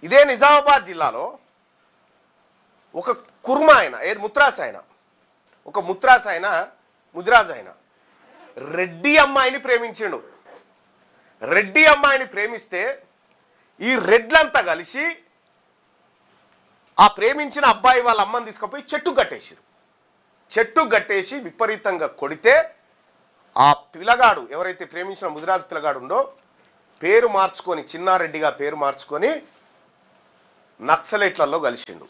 ఇదే నిజామాబాద్ జిల్లాలో ఒక కుర్మ ఆయన, ఏది ముత్రాస్ ఆయన, ఒక ముత్రాస్ ఆయన, ముదిరాజ్ ఆయన రెడ్డి అమ్మాయిని ప్రేమించిండు. రెడ్డి అమ్మాయిని ప్రేమిస్తే ఈ రెడ్లంతా కలిసి ఆ ప్రేమించిన అబ్బాయి వాళ్ళ అమ్మని తీసుకుపోయి చెట్టు కట్టేసారు. చెట్టు కట్టేసి విపరీతంగా కొడితే ఆ పిల్లగాడు, ఎవరైతే ప్రేమించిన ముదిరాజు పిల్లగాడు ఉందో, పేరు మార్చుకొని, చిన్నారెడ్డిగా పేరు మార్చుకొని నక్సలైట్లలో కలిసిండు.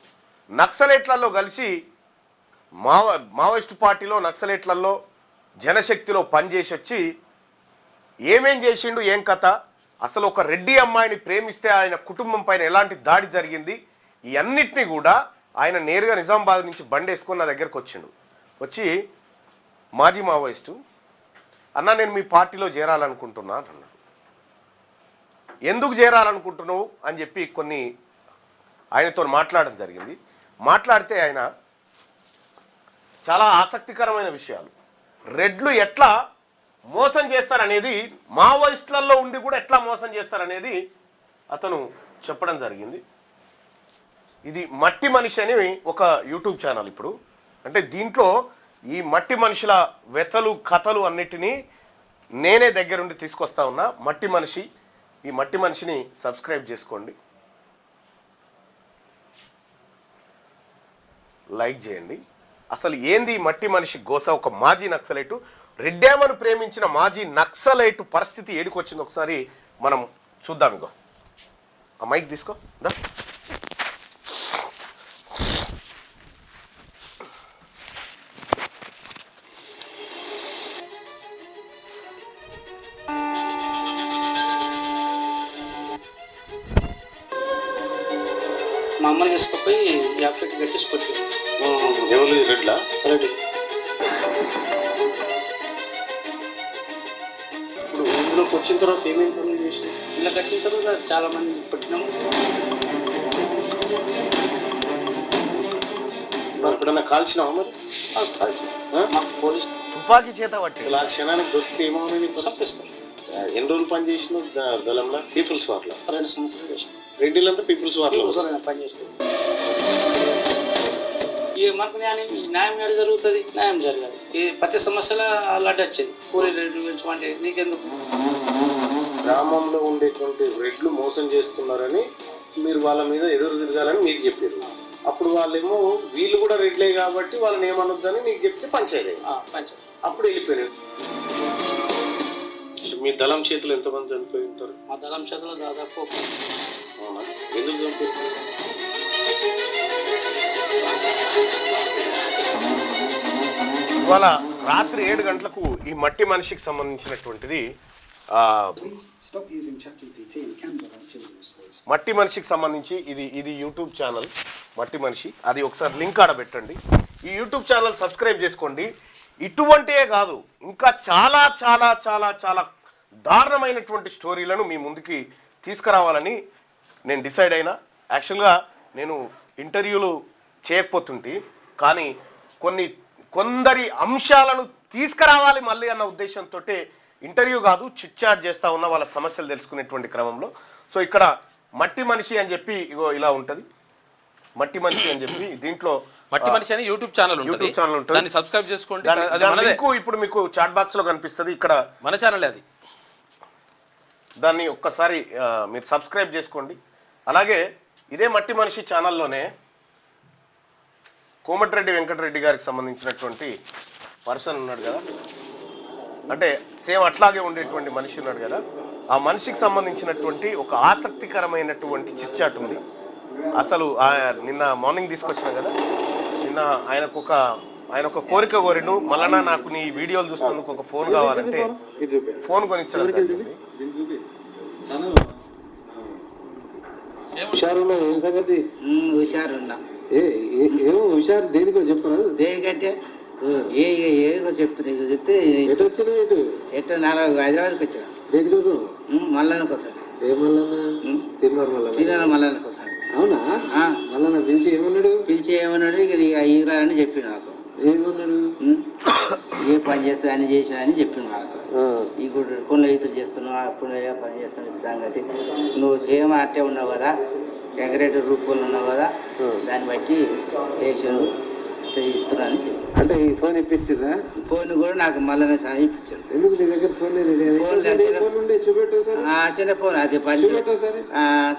నక్సలైట్లలో కలిసి మావోయిస్టు పార్టీలో, నక్సలైట్లలో, జనశక్తిలో పనిచేసి వచ్చి ఏమేం చేసిండు, ఏం కథ, అసలు ఒక రెడ్డి అమ్మాయిని ప్రేమిస్తే ఆయన కుటుంబం పైన ఎలాంటి దాడి జరిగింది, ఈ అన్నిటినీ కూడా ఆయన నేరుగా నిజామాబాద్ నుంచి బండేసుకొని నా దగ్గరకు వచ్చిండు. వచ్చి మాజీ మావోయిస్టు, అన్న నేను మీ పార్టీలో చేరాలనుకుంటున్నా అన్నాడు. ఎందుకు చేరాలనుకుంటున్నావు అని చెప్పి కొన్ని ఆయనతో మాట్లాడడం జరిగింది. మాట్లాడితే ఆయన చాలా ఆసక్తికరమైన విషయాలు, రెడ్లు ఎట్లా మోసం చేస్తారనేది, మావోయిస్టులలో ఉండి కూడా ఎట్లా మోసం చేస్తారనేది అతను చెప్పడం జరిగింది. ఇది మట్టి మనిషి అని ఒక యూట్యూబ్ ఛానల్ ఇప్పుడు, అంటే దీంట్లో ఈ మట్టి మనుషుల వ్యతలు, కథలు అన్నిటినీ నేనే దగ్గరుండి తీసుకొస్తా ఉన్నా. మట్టి మనిషి, ఈ మట్టి మనిషిని సబ్స్క్రైబ్ చేసుకోండి, లైక్ చేయండి. అసలు ఏంది మట్టి మనిషి గోస? ఒక మాజీ నక్సలైటు, రెడ్డామను ప్రేమించిన మాజీ నక్సలైటు పరిస్థితి ఏడికొచ్చింది ఒకసారి మనం చూద్దాం. ఇగో ఆ మైక్ తీసుకో. మా అమ్మని తీసుకుపోయి యాప్లెట్ పెట్టేసి కొట్టారు. ఎవరు రెడ్లా? రెడ్డి. ఇప్పుడు ఇందులోకి వచ్చిన తర్వాత ఏమేమి పనులు చేసి ఇలా కట్టిన తర్వాత చాలా మంది పెట్టినాము. ఎప్పుడన్నా కాల్చినావా మరి? మాకు పోలీస్ తుపాకీ చేత పట్టి ఇలా క్షణానికి దొరికితే ఏమవునని చంపేస్తారు. ఎన్ని రోజులు పని చేసిన దళంలో? పీపుల్స్ వార్లో 2 సంవత్సరాలు చేసిన రెడ్డిలంతా పీపుల్స్ వార్లో పని చేస్తుంది. ఈ మాకు న్యాయం ఎక్కడ జరుగుతుంది? న్యాయం జరగాలి. ఈ ప్రతి సమస్యల అలాంటి వచ్చేది. కూలీ రేట్లు పెంచమంటే నీకెందుకు? గ్రామంలో ఉండేటువంటి రెడ్లు మోసం చేస్తున్నారని మీరు వాళ్ళ మీద ఎదురు తిరగాలని మీకు చెప్పారు. అప్పుడు వాళ్ళేమో వీళ్ళు కూడా రెడ్లే కాబట్టి వాళ్ళని ఏమనొద్దని మీకు చెప్తే పంచాయతీ అప్పుడు వెళ్ళిపోయినారు. మీ దళం చేతులు ఎంతమంది చనిపోయి ఉంటారు? మా దళం చేతులు దాదాపు. అవునా? ఎందుకు చనిపోయి? ఇవాళ రాత్రి 7 గంటలకు ఈ మట్టి మనిషికి సంబంధించినటువంటిది, మట్టి మనిషికి సంబంధించి ఇది యూట్యూబ్ ఛానల్ మట్టి మనిషి, అది ఒకసారి లింక్ ఆడబెట్టండి. ఈ యూట్యూబ్ ఛానల్ సబ్స్క్రైబ్ చేసుకోండి. ఇటువంటివే కాదు, ఇంకా చాలా చాలా చాలా చాలా దారుణమైనటువంటి స్టోరీలను మీ ముందుకి తీసుకురావాలని నేను డిసైడ్ అయినా. యాక్చువల్గా నేను ఇంటర్వ్యూలు చేయకపోతుంటే, కానీ కొందరి అంశాలను తీసుకురావాలి మళ్ళీ అన్న ఉద్దేశంతో ఇంటర్వ్యూ కాదు, చిట్ చాట్ చేస్తూ ఉన్న వాళ్ళ సమస్యలు తెలుసుకునేటువంటి క్రమంలో. సో ఇక్కడ మట్టి మనిషి అని చెప్పి ఇగో ఇలా ఉంటుంది, మట్టి మనిషి అని చెప్పి. దీంట్లో మట్టి మనిషి అని యూట్యూబ్ ఛానల్ ఉంటుంది, దాన్ని సబ్స్క్రైబ్ చేసుకోండి. ఇప్పుడు మీకు చాట్ బాక్స్ లో కనిపిస్తుంది, ఇక్కడ మన ఛానల్ అది. దాన్ని ఒక్కసారి మీరు సబ్స్క్రైబ్ చేసుకోండి. అలాగే ఇదే మట్టి మనిషి ఛానల్లోనే కోమటిరెడ్డి వెంకటరెడ్డి గారికి సంబంధించినటువంటి పర్సన్ ఉన్నాడు కదా, అంటే సేమ్ అట్లాగే ఉండేటువంటి మనిషి ఉన్నాడు కదా, ఆ మనిషికి సంబంధించినటువంటి ఒక ఆసక్తికరమైనటువంటి చిట్ చాట్ ఉంది. అసలు నిన్న మార్నింగ్ తీసుకొచ్చిన కదా, నిన్న ఆయన ఒక కోరిక కోరిను, మళ్ళా నాకు నీ వీడియోలు చూస్తున్నందుకు ఒక ఫోన్ కావాలంటే ఫోన్ కొనిచ్చడం జరిగింది. హుషారు దేనికో చెప్పను, దేనికంటే ఏదో చెప్తున్నా చెప్తే ఎటు వచ్చినా ఎట్లా 4 హైదరాబాద్కి వచ్చిన. దేనికోసం? మల్లన్నకి వస్తాను. ఏ మల్లన్న? తిరుమల మల్లన్నకి వస్తాను. అవునా? మల్లన్న పిలిచి ఏమన్నాడు ఇక ఈరా అని చెప్పి నాకు. ఏమన్నాడు? ఏ పని చేస్తా అని చేసినా అని చెప్పిండు నాకు. ఇప్పుడు కొన్ని రైతులు చేస్తున్నావు, అప్పుడు ఏ పని చేస్తున్నావు సంగతి, నువ్వు చేయమ అట్టే ఉన్నావు కదా, డెకరేటర్ రూపంలో ఉన్నావు కదా దాన్ని బట్టి వేసాను ఇస్తున్నాను చెప్పి. అంటే ఈ ఫోన్ ఇప్పించిందా? ఫోన్ కూడా నాకు మళ్ళీ సాయం ఇప్పించాను. ఎందుకు నీ దగ్గర ఫోన్ లేదు? ఫోన్ లేదు. ఫోన్ ఉండే చూపెట్టు సార్. చిన్న ఫోన్ అది పని చూపెట్టు సార్.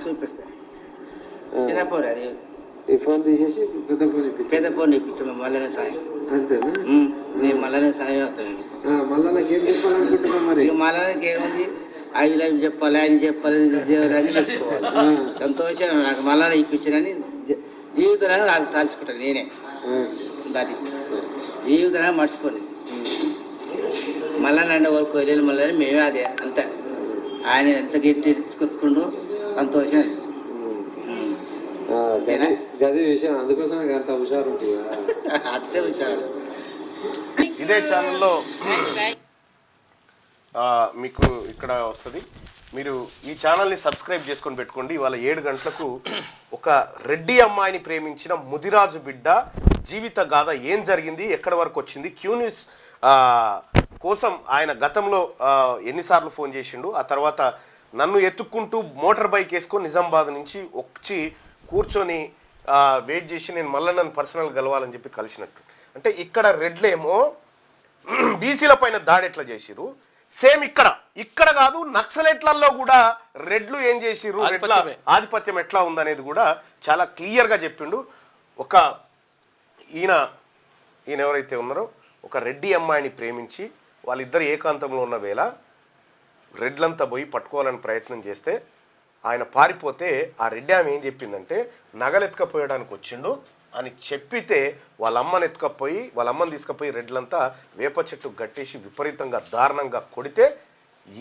చూపిస్తాను. చిన్న ఫోన్ అది ఈ ఫోన్ తీసేసి పెద్ద ఫోన్ ఇప్పించు. పెద్ద ఫోన్ ఇప్పించాము మళ్ళీ సాయం. అంతేనా? నేను మళ్ళీ సాయం వస్తాను. మళ్ళా నాకు ఏం చెప్పాలనుకుంటున్నాం మరి? ఇక మళ్ళీ ఏముంది అవి లైవ్ చెప్పాలి ఆయన చెప్పాలి దేవుడని చెప్పుకోవాలి. సంతోషం నాకు మళ్ళీ ఇప్పించానని జీవితంలో నాకు తలుచుకుంటాను నేనే దాటి జీవితంలో మర్చిపోను. మళ్ళా నన్ను వరకు వెళ్ళి మళ్ళీ మేమే అదే అంతే. ఆయన ఎంత గట్టి తీసుకొచ్చుకుంటూ సంతోషం. గది విషయం అందుకోసం అంత హుషారు ఉంటుంది. అంతే విషయాలు. ఇదే ఛానల్లో మీకు ఇక్కడ వస్తుంది. మీరు ఈ ఛానల్ని సబ్స్క్రైబ్ చేసుకొని పెట్టుకోండి. ఇవాళ 7 గంటలకు ఒక రెడ్డి అమ్మాయిని ప్రేమించిన ముదిరాజు బిడ్డ జీవిత గాథ ఏం జరిగింది, ఎక్కడి వరకు వచ్చింది, క్యూ న్యూస్ కోసం ఆయన గతంలో ఎన్నిసార్లు ఫోన్ చేసిండు, ఆ తర్వాత నన్ను ఎత్తుక్కుంటూ మోటార్ బైక్ వేసుకొని నిజామాబాద్ నుంచి వచ్చి కూర్చొని వెయిట్ చేసి నేను మళ్ళీ నన్ను పర్సనల్ కలవాలని చెప్పి కలిసినట్టు. అంటే ఇక్కడ రెడ్లేమో బీసీల పైన దాడి ఎట్లా చేసిరు, సేమ్ ఇక్కడ కాదు నక్సలైట్లలో కూడా రెడ్లు ఏం చేసిరు, రెడ్ల ఆధిపత్యం ఎట్లా ఉందనేది కూడా చాలా క్లియర్గా చెప్పిండు. ఈయన ఎవరైతే ఉన్నారో ఒక రెడ్డి అమ్మాయిని ప్రేమించి వాళ్ళిద్దరు ఏకాంతంలో ఉన్న వేళ రెడ్లంతా పోయి పట్టుకోవాలని ప్రయత్నం చేస్తే ఆయన పారిపోతే ఆ రెడ్డి ఆమె ఏం చెప్పిందంటే నగలెత్తుకపోయడానికి వచ్చిండు అని చెప్పితే వాళ్ళ అమ్మని తీసుకుపోయి రెడ్లంతా వేప చెట్టు గట్టేసి విపరీతంగా దారుణంగా కొడితే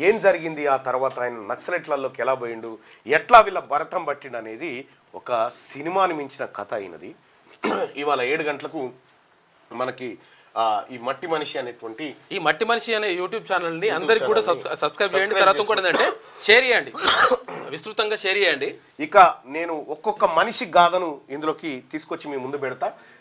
ఏం జరిగింది, ఆ తర్వాత ఆయన నక్సలైట్లలోకి ఎలా పోయిండు, ఎట్లా వీళ్ళ భరతం పట్టిండు అనేది ఒక సినిమాని మించిన కథ అయినది. ఇవాళ 7 గంటలకు మనకి ఈ మట్టి మనిషి అనేటువంటి ఈ మట్టి మనిషి అనే యూట్యూబ్ ఛానల్ని అందరికి కూడా సబ్స్క్రైబ్ చేయండి. తర్వాత కూడా ఏంటంటే షేర్ చేయండి, విస్తృతంగా షేర్ చేయండి. ఇక నేను ఒక్కొక్క మనిషి గాథను ఇందులోకి తీసుకొచ్చి మీ ముందు పెడతా.